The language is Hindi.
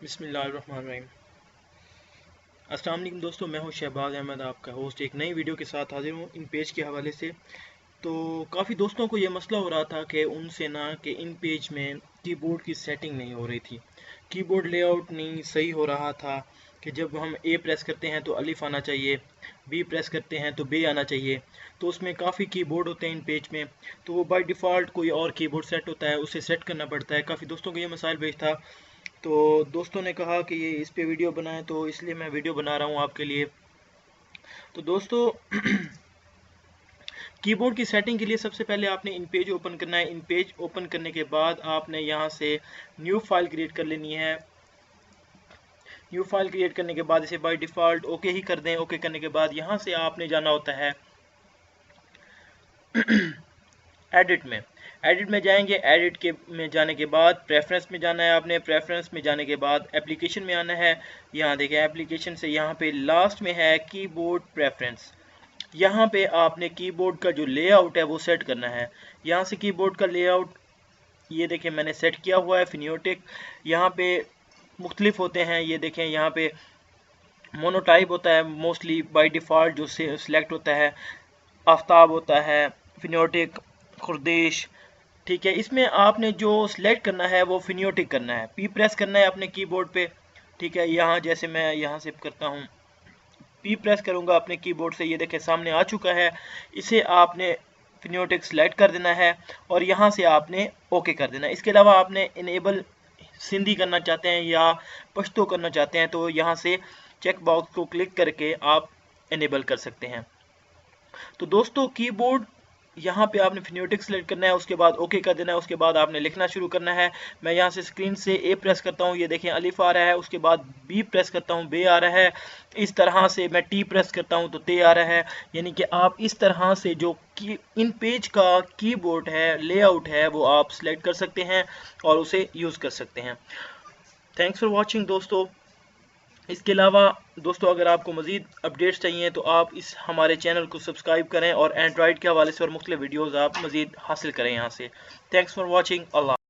बिस्मिल्लाहिर्रहमानिर्रहीम। अस्सलाम वालेकुम दोस्तों, मैं हूं शहबाज अहमद, आपका होस्ट एक नई वीडियो के साथ हाजिर हूं इन पेज के हवाले से। तो काफ़ी दोस्तों को ये मसला हो रहा था कि उनसे ना कि इन पेज में कीबोर्ड की सेटिंग नहीं हो रही थी, कीबोर्ड लेआउट नहीं सही हो रहा था कि जब हम ए प्रेस करते हैं तो अलिफ आना चाहिए, बी प्रेस करते हैं तो बे आना चाहिए। तो उसमें काफ़ी कीबोर्ड होते हैं इन पेज में, तो वो बाय डिफ़ॉल्ट कोई और कीबोर्ड सेट होता है, उसे सेट करना पड़ता है। काफ़ी दोस्तों को ये मसाइल पेश था, तो दोस्तों ने कहा कि ये इस पे वीडियो बनाएं, तो इसलिए मैं वीडियो बना रहा हूँ आपके लिए। तो दोस्तों कीबोर्ड की सेटिंग के लिए सबसे पहले आपने इन पेज ओपन करना है। इन पेज ओपन करने के बाद आपने यहाँ से न्यू फाइल क्रिएट कर लेनी है। न्यू फाइल क्रिएट करने के बाद इसे बाय डिफ़ॉल्ट ओके ही कर दें। ओके करने के बाद यहाँ से आपने जाना होता है एडिट में। एडिट में जाएंगे, एडिट के में जाने के बाद प्रेफरेंस में जाना है आपने। प्रेफरेंस में जाने के बाद एप्लीकेशन में आना है। यहाँ देखें एप्लीकेशन से यहाँ पे लास्ट में है कीबोर्ड प्रेफरेंस। यहाँ पे आपने कीबोर्ड का जो लेआउट है वो सेट करना है। यहाँ से कीबोर्ड का लेआउट ये देखें मैंने सेट किया हुआ है फिनियोटिक। यहाँ पे मुख्तलिफ होते हैं, ये देखें यहाँ पे मोनोटाइप होता है मोस्टली बाय डिफ़ॉल्ट जो सिलेक्ट होता है, आफ्ताब होता है, फिनियोटिक, खुर्देश। ठीक है, इसमें आपने जो सिलेक्ट करना है वो फिनियोटिक करना है, पी प्रेस करना है अपने कीबोर्ड पे। ठीक है, यहाँ जैसे मैं यहाँ से करता हूँ, पी प्रेस करूँगा अपने कीबोर्ड से, ये देखें सामने आ चुका है। इसे आपने फिनियोटिक सिलेक्ट कर देना है और यहाँ से आपने ओके कर देना है। इसके अलावा आपने इनेबल सिंधी करना चाहते हैं या पश्तो करना चाहते हैं तो यहाँ से चेक बॉक्स को क्लिक करके आप इनेबल कर सकते हैं। तो दोस्तों कीबोर्ड यहाँ पे आपने फिनियोटिक सेलेक्ट करना है, उसके बाद ओके कर देना है, उसके बाद आपने लिखना शुरू करना है। मैं यहाँ से स्क्रीन से ए प्रेस करता हूँ, ये देखें अलिफ आ रहा है, उसके बाद बी प्रेस करता हूँ, बे आ रहा है। इस तरह से मैं टी प्रेस करता हूँ तो ते आ रहा है। यानी कि आप इस तरह से जो इन पेज का कीबोर्ड है, लेआउट है, वो आप सिलेक्ट कर सकते हैं और उसे यूज़ कर सकते हैं। थैंक्स फॉर वॉचिंग दोस्तों। इसके अलावा दोस्तों अगर आपको मज़ीद अपडेट्स चाहिए तो आप इस हमारे चैनल को सब्सक्राइब करें और एंड्रॉयड के हवाले से और मुख्तलिफ वीडियोज़ आप मज़ीद हासिल करें यहाँ से। Thanks for watching. अल्लाह।